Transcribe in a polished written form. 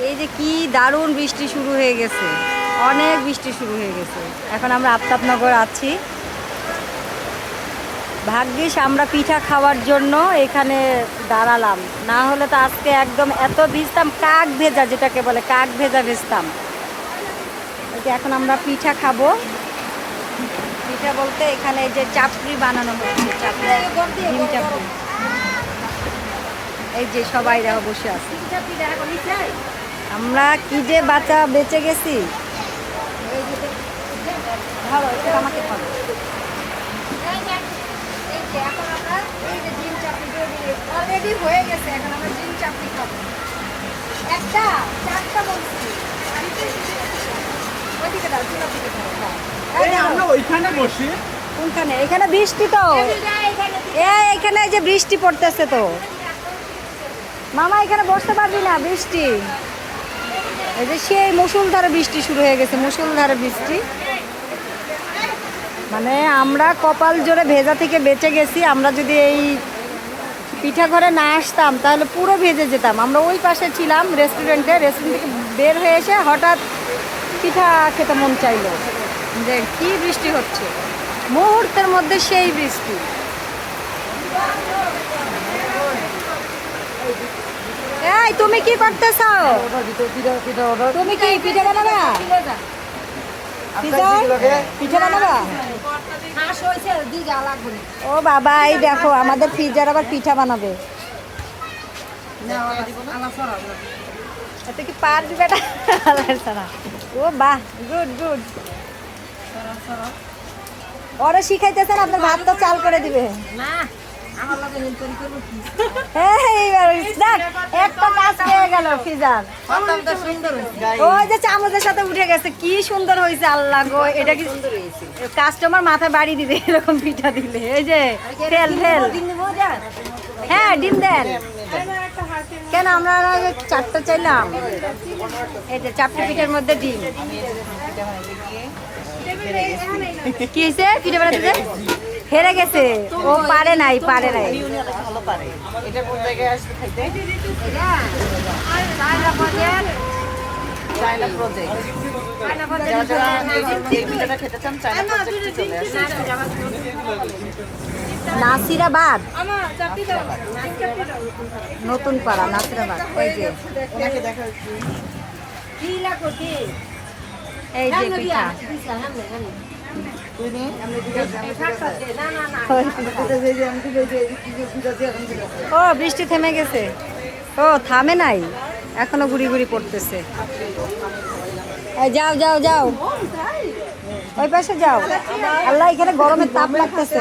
এই যে কি দারুণ বৃষ্টি শুরু হয়ে গেছে, অনেক বৃষ্টি শুরু হয়ে গেছে। এখন আমরা আফতাবনগর আছি। ভাগ্যিস আমরা পিঠা খাওয়ার জন্য এখানে দাঁড়ালাম, না হলে তো আজকে একদম এত ভিজতাম, কাক ভেজা যেটাকে বলে, কাক ভেজা ভিজতাম। এখন আমরা পিঠা খাবো। পিঠা বলতে এখানে এই যে চাপড়ি বানানো হচ্ছে, চাপড়ি, ডিম চাপড়ি। এই যে সবাই দেখো বসে আছে। আমরা কি যে বাচ্চা বেঁচে গেছি। ধরো এটা আমাকে ধরো। এই যে এখন আমরা এই যে ডিম চাপড়ি অলরেডি হয়ে গেছে, এখন আমরা ডিম চাপড়ি খাবো। একটা চারটা বলছি। ওইদিকে দাও, চুলার দিকে ধরো। আমরা ওইখানে বসি। কোনখানে? এখানে বৃষ্টি তো, এখানে যে বৃষ্টি পড়তেছে তো মামা, এখানে বসতে পারবি না, বৃষ্টি। এই যে সেই মুষলধারে বৃষ্টি শুরু হয়ে গেছে, মুষলধারে বৃষ্টি। মানে আমরা কপাল জোরে ভেজা থেকে বেঁচে গেছি। আমরা যদি এই পিঠা ঘরে না আসতাম তাহলে পুরো ভেজে যেতাম। আমরা ওই পাশে ছিলাম রেস্টুরেন্টে, রেস্টুরেন্ট থেকে বের হয়ে এসে হঠাৎ পিঠা খেতে মন চাইলো, যে কি বৃষ্টি হচ্ছে, মুহূর্তের মধ্যে সেই বৃষ্টি। এই তুমি কি করতেছ? তুমি কি পিঠা বানাবা? পিঠা বানাবা? ও বাবা, এই দেখো আমাদের ফ্রিজার আবার পিঠা বানাবে। এত কি পারবি বেটা? ও বাহ, গুড গুড। ওরা শিখাইতেছেন, আপনার ভাত তো চাল করে দিবে। একটা কাজ পেয়ে গেল ফ্রিজার। ওই যে চামচের সাথে উঠে গেছে, কি সুন্দর হয়েছে। আল্লাহ গো, এটা কি কাস্টমার মাথায় বাড়ি দিবে এরকম পিঠা দিলে। এই যে ফেল ফেল। হ্যাঁ ডিম দেন কেন? আমরা চারটা চাইলাম। এই যে চারটে পিঠার মধ্যে ডিম। কি হয়েছে? পিঠা বানাতে হেরে গেছে, ও পারে নাই, পারে নাই। নাসিরাবাদ, নতুন পাড়া, নাসিরাবাদ। এই যে এই যে পিঠা। ও বৃষ্টি থেমে গেছে? ও থামে নাই, এখনো ঘুরি ঘুরি পড়তেছে। যাও যাও যাও, ওই পাশে যাও। আল্লাহ, এখানে গরমের তাপ লাগতেছে।